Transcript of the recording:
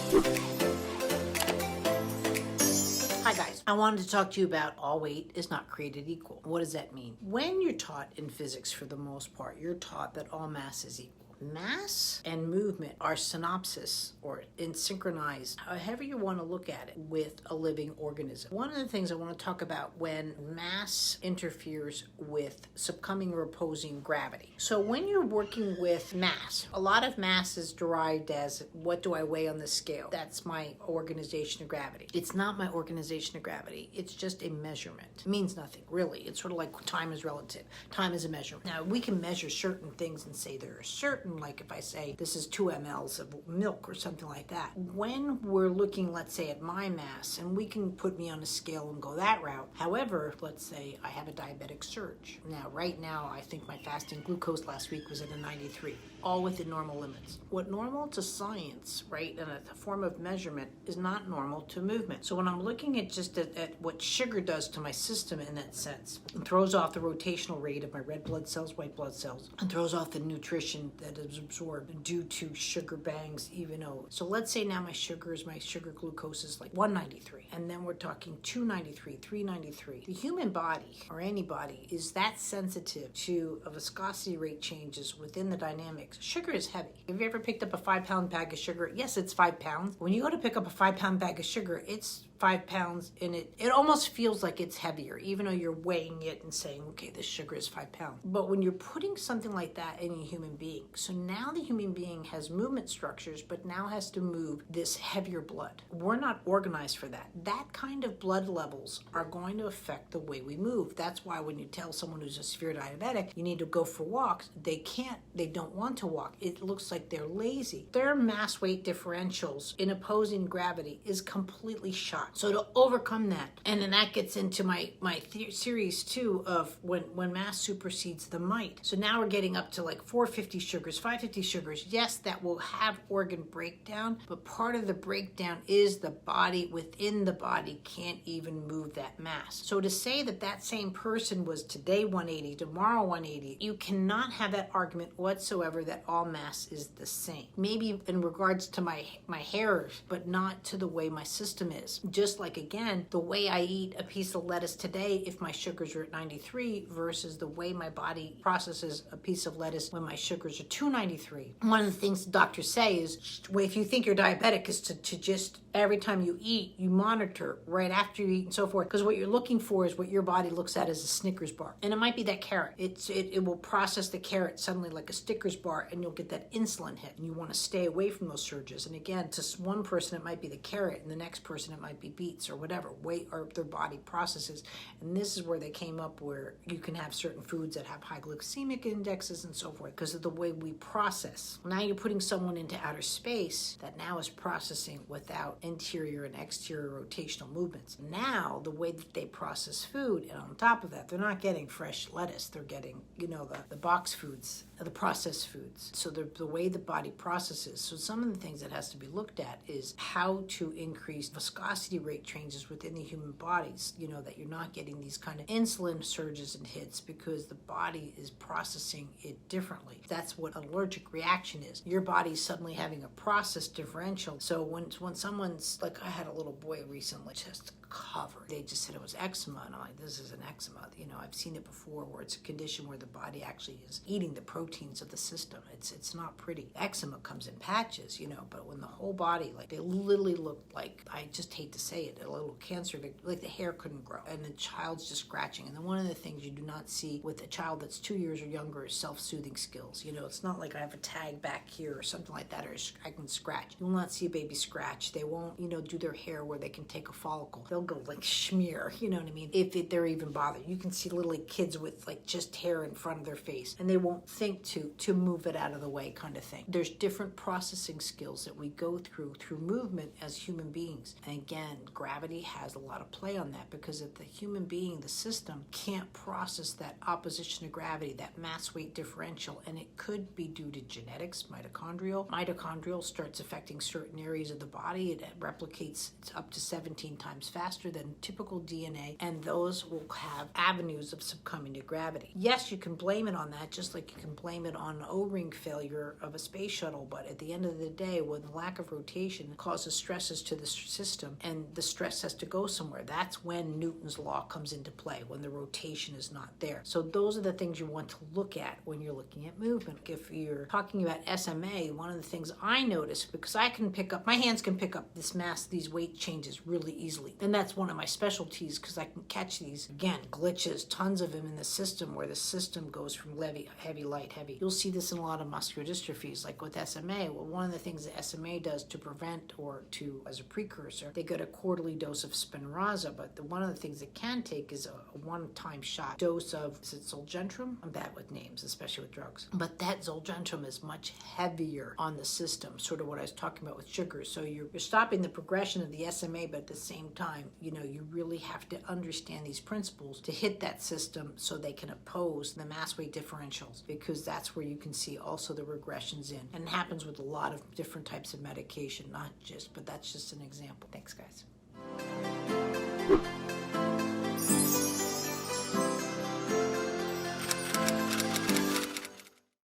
Hi guys, I wanted to talk to you about all weight is not created equal. What does that mean? When you're taught in physics, for the most part, you're taught that all mass is equal. Mass and movement are synopsis or in synchronized, however you want to look at it, with a living organism. One of the things I want to talk about when mass interferes with succumbing or opposing gravity. So when you're working with mass, a lot of mass is derived as what do I weigh on the scale? That's my organization of gravity. It's not my organization of gravity. It's just a measurement. It means nothing, really. It's sort of like time is relative. Time is a measurement. Now, we can measure certain things and say there are certain, like if I say this is 2 mLs of milk or something like that. When we're looking, let's say, at my mass, and we can put me on a scale and go that route. However, let's say I have a diabetic surge. Now, right now, I think my fasting glucose last week was at a 93, all within normal limits. What normal to science, right, and a form of measurement is not normal to movement. So when I'm looking at just at what sugar does to my system in that sense, it throws off the rotational rate of my red blood cells, white blood cells, and throws off the nutrition that is absorbed due to sugar bangs, even though. So let's say now my sugar glucose is like 193, and then we're talking 293, 393. The human body, or any body, is that sensitive to a viscosity rate changes within the dynamics. Sugar is heavy. Have you ever picked up a 5-pound bag of sugar? Yes, it's 5 pounds. When you go to pick up a 5-pound bag of sugar, it's 5 pounds, and it almost feels like it's heavier, even though you're weighing it and saying, okay, this sugar is 5 pounds. But when you're putting something like that in a human being, so now the human being has movement structures, but now has to move this heavier blood. We're not organized for that. That kind of blood levels are going to affect the way we move. That's why when you tell someone who's a severe diabetic, you need to go for walks, they don't want to walk. It looks like they're lazy. Their mass weight differentials in opposing gravity is completely shot. So to overcome that, and then that gets into my series too of when mass supersedes the might. So now we're getting up to like 450 sugars, 550 sugars. Yes, that will have organ breakdown, but part of the breakdown is the body within the body can't even move that mass. So to say that that same person was today 180, tomorrow 180, you cannot have that argument whatsoever that all mass is the same. Maybe in regards to my hair, but not to the way my system is. Just like, again, the way I eat a piece of lettuce today, if my sugars are at 93, versus the way my body processes a piece of lettuce when my sugars are 293. One of the things doctors say is, well, if you think you're diabetic, is to just every time you eat, you monitor right after you eat and so forth. Because what you're looking for is what your body looks at as a Snickers bar. And it might be that carrot. It will process the carrot suddenly like a Snickers bar, and you'll get that insulin hit. And you want to stay away from those surges. And again, to one person, it might be the carrot, and the next person, it might be beets or whatever weight or their body processes. And this is where they came up where you can have certain foods that have high glycemic indexes and so forth because of the way we process. Now you're putting someone into outer space that now is processing without interior and exterior rotational movements. Now the way that they process food, and on top of that, they're not getting fresh lettuce. They're getting, the box foods, the processed foods. So the way the body processes. So some of the things that has to be looked at is how to increase viscosity rate changes within the human bodies, that you're not getting these kind of insulin surges and hits because the body is processing it differently. That's what an allergic reaction is. Your body's suddenly having a process differential. So when someone's, like I had a little boy recently just covered. They just said it was eczema, and I'm like, this is an eczema. I've seen it before where it's a condition where the body actually is eating the proteins of the system. It's not pretty. Eczema comes in patches, but when the whole body, like they literally looked like, I just hate to say it, a little cancer, like the hair couldn't grow, and the child's just scratching. And then one of the things you do not see with a child that's 2 years or younger is self-soothing skills. It's not like I have a tag back here or something like that, or I can scratch. You will not see a baby scratch. They won't, do their hair where they can take a follicle. They'll go like smear, you know what I mean? If they're even bothered. You can see little kids with like just hair in front of their face, and they won't think to move it out of the way kind of thing. There's different processing skills that we go through movement as human beings. And again, gravity has a lot of play on that because if the human being, the system, can't process that opposition to gravity, that mass weight differential, and it could be due to genetics, mitochondrial starts affecting certain areas of the body. It replicates up to 17 times faster. faster than typical DNA, and those will have avenues of succumbing to gravity. Yes, you can blame it on that, just like you can blame it on an O-ring failure of a space shuttle, but at the end of the day, when the lack of rotation causes stresses to the system, and the stress has to go somewhere, that's when Newton's law comes into play, when the rotation is not there. So those are the things you want to look at when you're looking at movement. If you're talking about SMA, one of the things I notice, because I can pick up, my hands can pick up this mass, these weight changes really easily. And that's one of my specialties, because I can catch these, again, glitches, tons of them in the system, where the system goes from heavy, light, heavy. You'll see this in a lot of muscular dystrophies, like with SMA. Well, one of the things that SMA does to prevent, or to, as a precursor, they get a quarterly dose of Spinraza, but one of the things it can take is a one-time shot dose of, is it Zolgentrum? I'm bad with names, especially with drugs. But that Zolgentrum is much heavier on the system, sort of what I was talking about with sugar. So you're stopping the progression of the SMA, but at the same time, you really have to understand these principles to hit that system so they can oppose the mass weight differentials, because that's where you can see also the regressions in. And it happens with a lot of different types of medication, not just, but that's just an example. Thanks, guys.